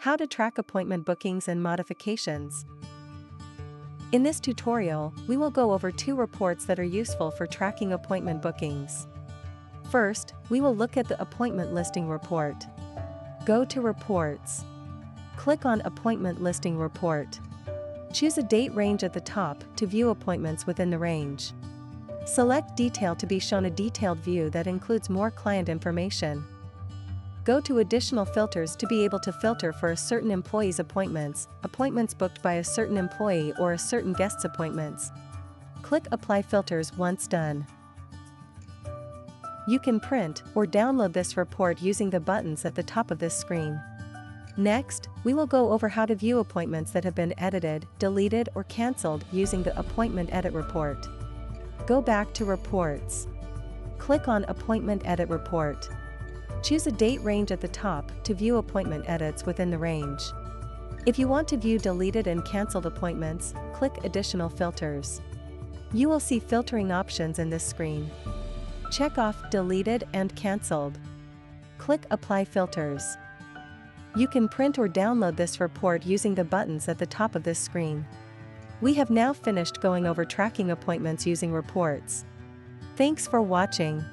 How to track appointment bookings and modifications. In this tutorial, we will go over 2 reports that are useful for tracking appointment bookings. First, we will look at the appointment listing report. Go to Reports. Click on Appointment Listing Report. Choose a date range at the top to view appointments within the range. Select Detail to be shown a detailed view that includes more client information. Go to Additional Filters to be able to filter for a certain employee's appointments, appointments booked by a certain employee or a certain guest's appointments. Click Apply Filters once done. You can print or download this report using the buttons at the top of this screen. Next, we will go over how to view appointments that have been edited, deleted, or cancelled using the Appointment Edit Report. Go back to Reports. Click on Appointment Edit Report. Choose a date range at the top to view appointment edits within the range. If you want to view deleted and cancelled appointments, click Additional Filters. You will see filtering options in this screen. Check off Deleted and Cancelled. Click Apply Filters. You can print or download this report using the buttons at the top of this screen. We have now finished going over tracking appointments using reports. Thanks for watching.